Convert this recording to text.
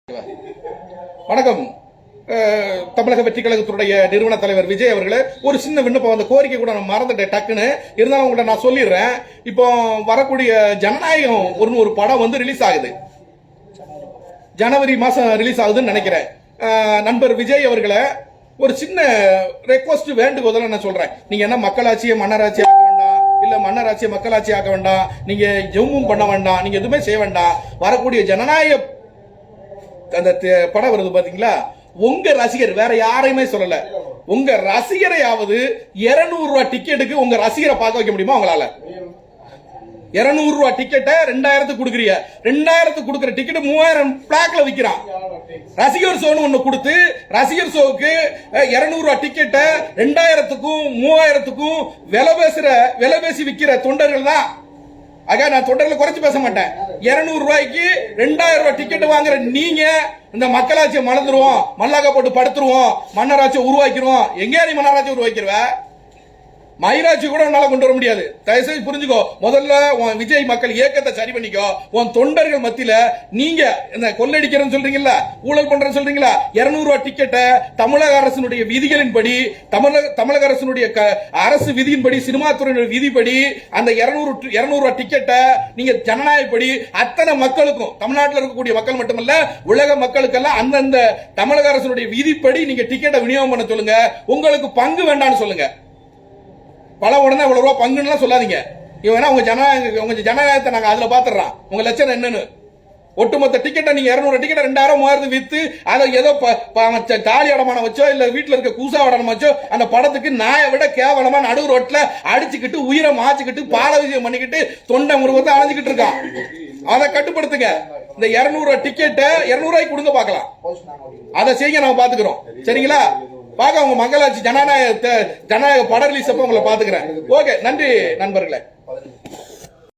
வணக்கம். தமிழக வெற்றி கழகத்துடைய நிறுவன தலைவர் விஜய் அவர்களே, ஒரு சின்ன விண்ணப்பம், அந்த கோரிக்கை கூட நான் மறந்துட்டேன் டக்குன்னு, இருந்தாலும் உங்கள்கிட்ட நான் சொல்லிடுறேன். இப்போ வரக்கூடிய ஜனநாயகம் ஒரு படம் வந்து ரிலீஸ் ஆகுது, ஜனவரி மாசம் ரிலீஸ் ஆகுதுன்னு நினைக்கிறேன். நண்பர் விஜய் அவர்களை ஒரு சின்ன ரெக்வஸ்ட், வேண்டுகோள் நான் சொல்றேன். நீங்க என்ன மக்களாட்சியை மன்னராட்சி ஆக்க வேண்டாம், இல்ல மன்னராட்சியை மக்களாட்சி ஆக்க வேண்டாம், நீங்க ஜெம்மும் பண்ண வேண்டாம், நீங்க எதுவுமே செய்ய வேண்டாம். வரக்கூடிய ஜனநாயக அந்த படம் வருது பாத்தீங்களா, உங்க ரசிகர், வேற யாரையுமே சொல்லல, உங்க ரசிகரையாவது 200 ரூபாய் டிக்கெட்டுக்கு உங்க ரசிகரை பார்க்க வைக்க முடியுமா உங்களால? 200 ரூபாய் டிக்கெட்டை 2000 கொடுக்குறீங்க, 2000 கொடுக்குற டிக்கெட் 3000 பிளாக்ல விற்கிறான். ரசிகர் ஷோன்னு ஒண்ணு கொடுத்து ரசிகர் ஷோவுக்கு 200 ரூபாய் டிக்கெட்டை 2000க்கும் 3000க்கும் விலை பேசி விற்கிற தொண்டர்கள் தான். ஆக நான் தொண்டர்களை குறைச்சு பேச மாட்டேன். 200 ரூபாய்க்கு 2000 ரூபாய் டிக்கெட் வாங்குற நீங்க இந்த மக்களாட்சியை மறந்துருவோம், மல்லாக்க போட்டு படுத்துருவோம், மன்னராட்சியை உருவாக்கிடுவோம். எங்கே நீ மன்னராட்சியை உருவாக்கிடுவ? மயிராட்சி கூட உன்னால கொண்டு வர முடியாது. தயவுசெய்து புரிஞ்சுக்கோ. முதல்ல உன் விஜய் மக்கள் இயக்கத்தை சரி பண்ணிக்கோ. உன் தொண்டர்கள் மத்தியில நீங்க இந்த கொள்ளடிக்கிறேன்னு சொல்றீங்களா, ஊழல் பண்றேன்னு சொல்றீங்களா, 200 ரூபாய் டிக்கெட்டை தமிழக அரசினுடைய விதிகளின்படி, தமிழக அரசினுடைய அரசு விதியின்படி, சினிமா துறையினுடைய விதிப்படி அந்த 200 ரூபாய் டிக்கெட்டை நீங்க ஜனநாயகப்படி அத்தனை மக்களுக்கும், தமிழ்நாட்டில் இருக்கக்கூடிய மக்கள் மட்டுமல்ல உலக மக்களுக்கெல்லாம் அந்தந்த தமிழக அரசினுடைய விதிப்படி நீங்க டிக்கெட்டை விநியோகம் பண்ண சொல்லுங்க. உங்களுக்கு பங்கு வேண்டாம்னு சொல்லுங்க. பல உடனே இவ்வளவு ரூபா பங்குன்னு சொல்லாதீங்க. இவனா உங்க ஜனநாயகத்தை நாங்க அதுல பாத்துறோம். உங்க லட்சணம் என்னன்னு ஒட்டுமொத்த டிக்கெட்டை நீங்க 200 டிக்கெட் 2000 3000 வித்து அதை ஏதோ தாலி அடமானம் வச்சோ இல்ல வீட்டுல இருக்க கூசா அடமானம் வச்சோ அந்த படத்துக்கு நாயை விட கேவலமா நடு ரோட்ல அடிச்சுக்கிட்டு உயிரை மாச்சுக்கிட்டு பால விஷயம் பண்ணிக்கிட்டு தொண்டை முருகத்தை அணைஞ்சுக்கிட்டு இருக்கான். அதை கட்டுப்படுத்துங்க. இந்த 200 ரூபாய் டிக்கெட்டை 200 ரூபாய்க்கு கொடுங்க பாக்கலாம். அதை செய்ய நாங்க பாத்துக்கிறோம். சரிங்களா? பாக்க உங்க மக்களாட்சி ஜனநாயக படம் ரிலீஸ் அப்ப உங்களை பாத்துக்கிறேன். ஓகே, நன்றி நண்பர்களே.